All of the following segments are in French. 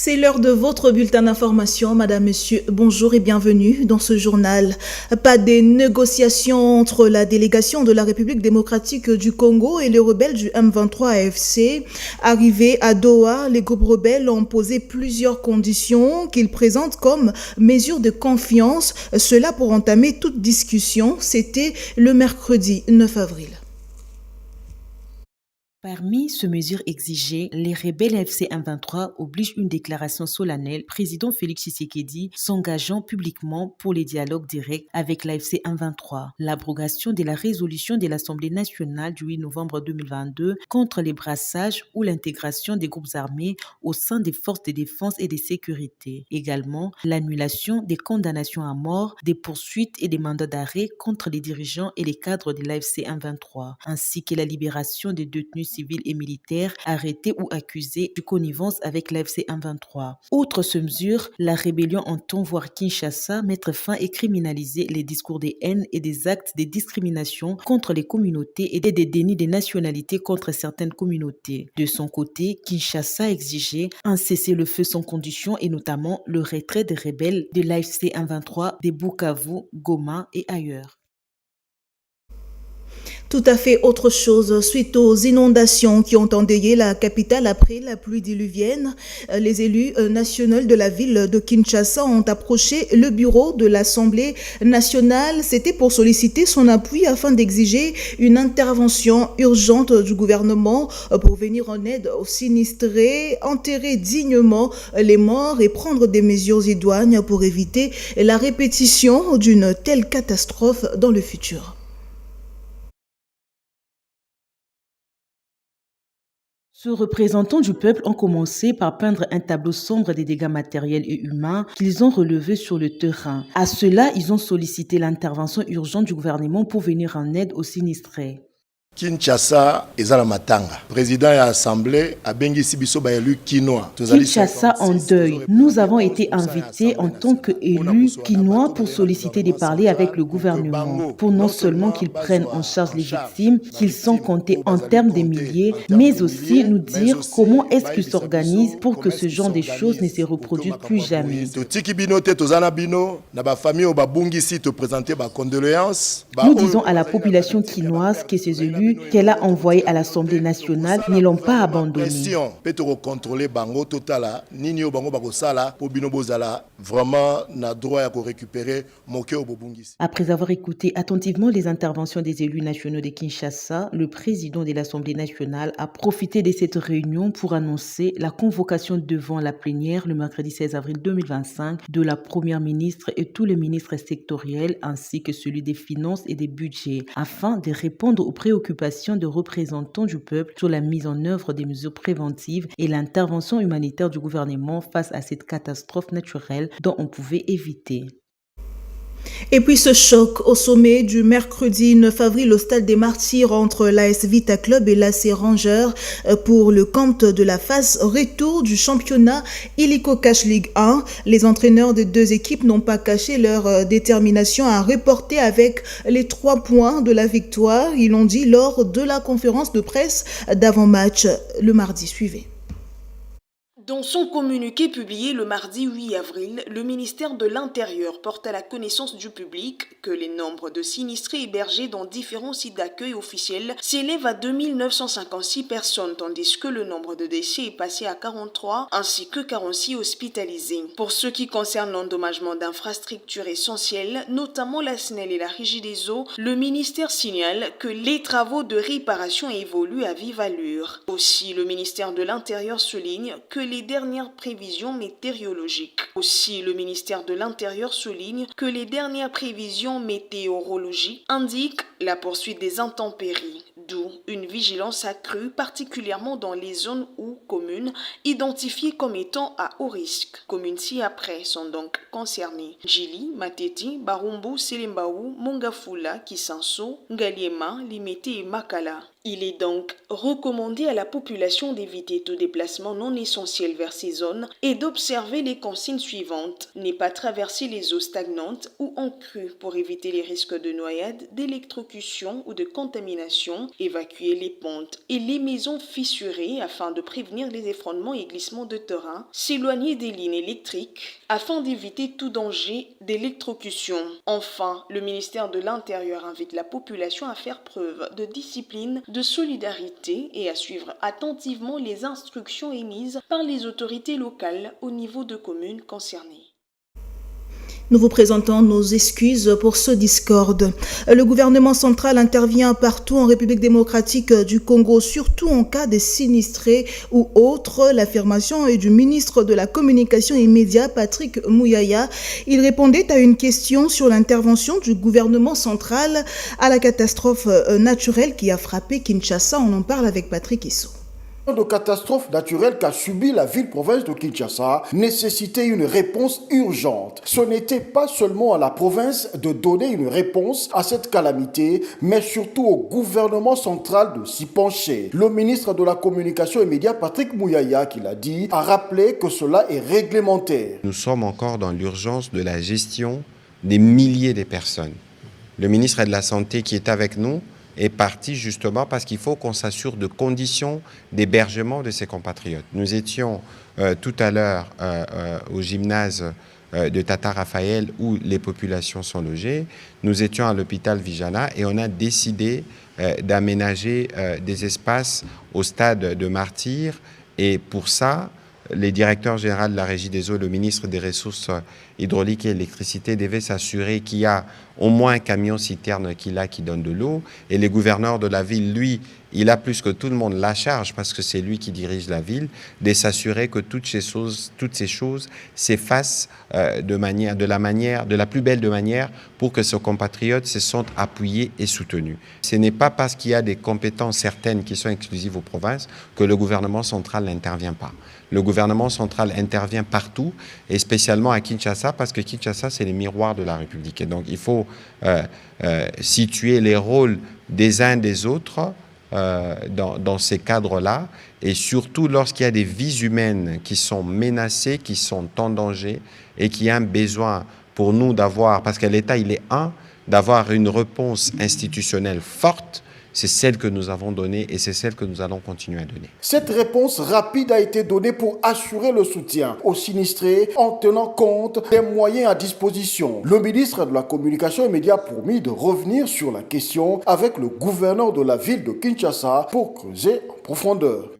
C'est l'heure de votre bulletin d'information, Madame, Monsieur. Bonjour et bienvenue dans ce journal. Pas des négociations entre la délégation de la République démocratique du Congo et les rebelles du M23 AFC. Arrivés à Doha, les groupes rebelles ont posé plusieurs conditions qu'ils présentent comme mesures de confiance. Cela pour entamer toute discussion. C'était le mercredi 9 avril. Parmi ces mesures exigées, les rebelles FC M23 obligent une déclaration solennelle, président Félix Tshisekedi s'engageant publiquement pour les dialogues directs avec l'AFC M23, l'abrogation de la résolution de l'Assemblée nationale du 8 novembre 2022 contre les brassages ou l'intégration des groupes armés au sein des forces de défense et de sécurité. Également, l'annulation des condamnations à mort, des poursuites et des mandats d'arrêt contre les dirigeants et les cadres de l'AFC M23, ainsi que la libération des détenus civils et militaires arrêtés ou accusés de connivence avec l'AFC M23. Outre ces mesures, la rébellion entend voir Kinshasa mettre fin et criminaliser les discours de haine et des actes de discrimination contre les communautés et des dénis de nationalité contre certaines communautés. De son côté, Kinshasa exigeait un cessez-le-feu sans condition et notamment le retrait des rebelles de l'AFC M23 de Bukavu, Goma et ailleurs. Tout à fait autre chose. Suite aux inondations qui ont endeuillé la capitale après la pluie diluvienne, les élus nationaux de la ville de Kinshasa ont approché le bureau de l'Assemblée nationale. C'était pour solliciter son appui afin d'exiger une intervention urgente du gouvernement pour venir en aide aux sinistrés, enterrer dignement les morts et prendre des mesures idoines pour éviter la répétition d'une telle catastrophe dans le futur. Ces représentants du peuple ont commencé par peindre un tableau sombre des dégâts matériels et humains qu'ils ont relevés sur le terrain. À cela, ils ont sollicité l'intervention urgente du gouvernement pour venir en aide aux sinistrés. Kinshasa ezala matanga. Président de l'Assemblée a bengisi biso ba élu kinois. Kinshasa en deuil. Nous avons été invités en tant qu'élus kinois pour solliciter de parler avec le gouvernement, pour non seulement qu'ils prennent en charge les victimes, qu'ils sont comptés en termes de milliers, mais aussi nous dire comment est-ce qu'ils s'organisent pour que ce genre de choses ne se reproduisent plus jamais. Nous disons à la population kinoise que ces élus qu'elle a envoyés à l'Assemblée nationale ne l'ont pas abandonné. Après avoir écouté attentivement les interventions des élus nationaux de Kinshasa, le président de l'Assemblée nationale a profité de cette réunion pour annoncer la convocation devant la plénière le mercredi 16 avril 2025 de la première ministre et tous les ministres sectoriels ainsi que celui des finances et des budgets afin de répondre aux préoccupations de représentants du peuple sur la mise en œuvre des mesures préventives et l'intervention humanitaire du gouvernement face à cette catastrophe naturelle dont on pouvait éviter. Et puis ce choc au sommet du mercredi 9 avril au stade des Martyrs entre l'AS Vita Club et l'AC Rangers pour le compte de la phase retour du championnat Illico Cash League 1. Les entraîneurs des deux équipes n'ont pas caché leur détermination à reporter avec les 3 points de la victoire. Ils l'ont dit lors de la conférence de presse d'avant-match le mardi suivant. Dans son communiqué publié le mardi 8 avril, le ministère de l'Intérieur porte à la connaissance du public que les nombres de sinistrés hébergés dans différents sites d'accueil officiels s'élèvent à 2956 personnes, tandis que le nombre de décès est passé à 43, ainsi que 46 hospitalisés. Pour ce qui concerne l'endommagement d'infrastructures essentielles, notamment la SNEL et la Régie des eaux, le ministère signale que les travaux de réparation évoluent à vive allure. Aussi, le ministère de l'Intérieur souligne que les dernières prévisions météorologiques. Aussi, le ministère de l'Intérieur souligne que les dernières prévisions météorologiques indiquent la poursuite des intempéries, d'où une vigilance accrue, particulièrement dans les zones ou communes identifiées comme étant à haut risque. Communes ci-après sont donc concernées: Djili, Mateti, Barumbu, Selembaou, Mongafula, Kisanso, Ngaliema, Limete et Makala. Il est donc recommandé à la population d'éviter tout déplacement non essentiel vers ces zones et d'observer les consignes suivantes: ne pas traverser les eaux stagnantes ou en crue pour éviter les risques de noyade, d'électrocution ou de contamination, évacuer évacuer les pentes et les maisons fissurées afin de prévenir les effondrements et glissements de terrain, s'éloigner des lignes électriques afin d'éviter tout danger d'électrocution. Enfin, le ministère de l'Intérieur invite la population à faire preuve de discipline, de solidarité et à suivre attentivement les instructions émises par les autorités locales au niveau de communes concernées. Nous vous présentons nos excuses pour ce discorde. Le gouvernement central intervient partout en République démocratique du Congo, surtout en cas de sinistrés ou autres. L'affirmation est du ministre de la Communication et Médias, Patrick Muyaya. Il répondait à une question sur l'intervention du gouvernement central à la catastrophe naturelle qui a frappé Kinshasa. On en parle avec Patrick Issou. De catastrophe naturelle qu'a subi la ville-province de Kinshasa nécessitait une réponse urgente. Ce n'était pas seulement à la province de donner une réponse à cette calamité, mais surtout au gouvernement central de s'y pencher. Le ministre de la Communication et Médias, Patrick Muyaya, qui l'a dit, a rappelé que cela est réglementaire. Nous sommes encore dans l'urgence de la gestion des milliers de personnes. Le ministre de la Santé qui est avec nous est parti justement parce qu'il faut qu'on s'assure de conditions d'hébergement de ses compatriotes. Nous étions tout à l'heure au gymnase de Tata Raphaël où les populations sont logées. Nous étions à l'hôpital Vijana et on a décidé d'aménager des espaces au stade de Martyrs. Et pour ça, les directeurs généraux de la Régie des eaux, le ministre des Ressources hydrauliques et électricité devaient s'assurer qu'il y a au moins un camion-citerne qui donne de l'eau. Et le gouverneur de la ville, lui, il a plus que tout le monde la charge, parce que c'est lui qui dirige la ville, de s'assurer que toutes ces choses s'effacent de la plus belle de manière pour que ses compatriotes se sentent appuyés et soutenus. Ce n'est pas parce qu'il y a des compétences certaines qui sont exclusives aux provinces que le gouvernement central n'intervient pas. Le gouvernement central intervient partout, et spécialement à Kinshasa, parce que Kinshasa, c'est le miroir de la République. Et donc, il faut situer les rôles des uns des autres dans ces cadres-là, et surtout lorsqu'il y a des vies humaines qui sont menacées, qui sont en danger, et qu'il y a un besoin pour nous d'avoir, parce que l'État, il est d'avoir une réponse institutionnelle forte. C'est celle que nous avons donnée et c'est celle que nous allons continuer à donner. Cette réponse rapide a été donnée pour assurer le soutien aux sinistrés en tenant compte des moyens à disposition. Le ministre de la Communication et Médias a promis de revenir sur la question avec le gouverneur de la ville de Kinshasa pour creuser en profondeur.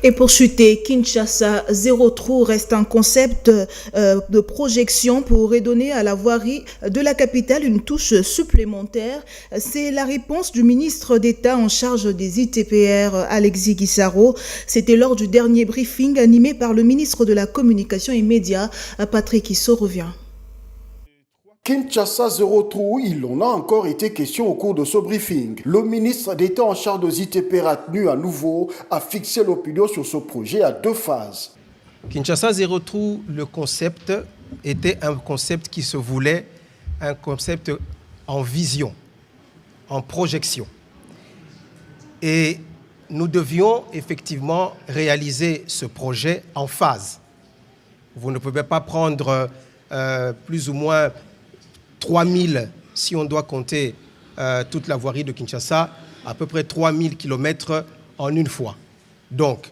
Et pour chuter, Kinshasa Zéro Trou reste un concept de projection pour redonner à la voirie de la capitale une touche supplémentaire. C'est la réponse du ministre d'État en charge des ITPR, Alexis Guissaro. C'était lors du dernier briefing animé par le ministre de la Communication et Médias, Patrick Issou revient. Kinshasa Zéro Trou, il en a encore été question au cours de ce briefing. Le ministre d'État en charge des ITPR a tenu à nouveau à fixer l'opinion sur ce projet à 2 phases. Kinshasa Zéro Trou, le concept était un concept qui se voulait un concept en vision, en projection. Et nous devions effectivement réaliser ce projet en phase. Vous ne pouvez pas prendre plus ou moins 3000, si on doit compter toute la voirie de Kinshasa, à peu près 3000 km en une fois. Donc,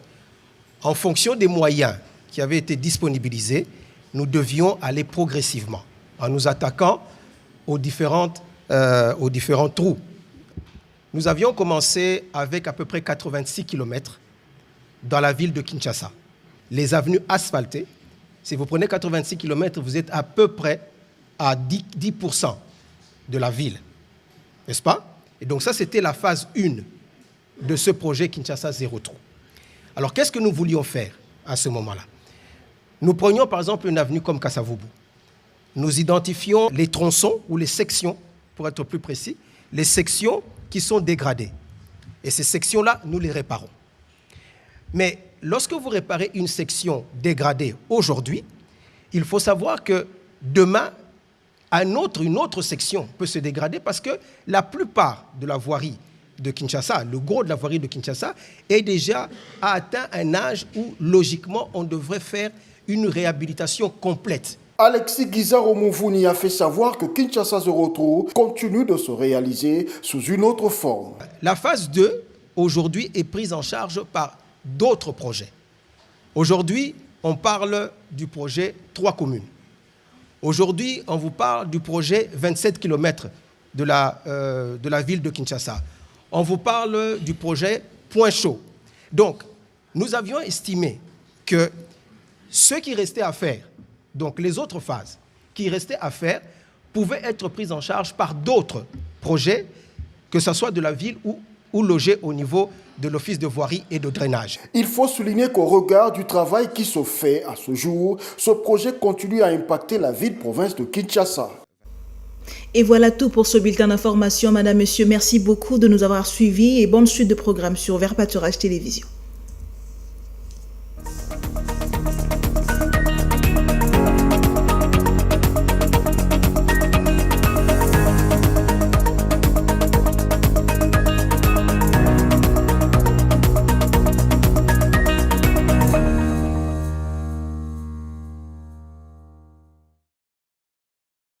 en fonction des moyens qui avaient été disponibilisés, nous devions aller progressivement en nous attaquant aux différents trous. Nous avions commencé avec à peu près 86 km dans la ville de Kinshasa. Les avenues asphaltées, si vous prenez 86 km, vous êtes à peu près à 10% de la ville, n'est-ce pas? Et donc ça, c'était la phase 1 de ce projet Kinshasa Zéro Trou. Alors, qu'est-ce que nous voulions faire à ce moment-là? Nous prenions par exemple une avenue comme Kasavubu. Nous identifions les tronçons ou les sections, pour être plus précis, les sections qui sont dégradées. Et ces sections-là, nous les réparons. Mais lorsque vous réparez une section dégradée aujourd'hui, il faut savoir que demain, une autre section peut se dégrader parce que la plupart de la voirie de Kinshasa, le gros de la voirie de Kinshasa, est déjà atteint un âge où, logiquement, on devrait faire une réhabilitation complète. Alexis Guizaro Mouvouni a fait savoir que Kinshasa Zero continue de se réaliser sous une autre forme. La phase 2, aujourd'hui, est prise en charge par d'autres projets. Aujourd'hui, on parle du projet 3 communes. Aujourd'hui, on vous parle du projet 27 km de la ville de Kinshasa. On vous parle du projet Point Chaud. Donc, nous avions estimé que ce qui restait à faire, donc les autres phases qui restaient à faire, pouvaient être prises en charge par d'autres projets, que ce soit de la ville ou logés au niveau de l'Office de voirie et de drainage. Il faut souligner qu'au regard du travail qui se fait à ce jour, ce projet continue à impacter la ville-province de Kinshasa. Et voilà tout pour ce bulletin d'information. Madame, Monsieur, merci beaucoup de nous avoir suivis et bonne suite de programme sur Vert Pâturage Télévision.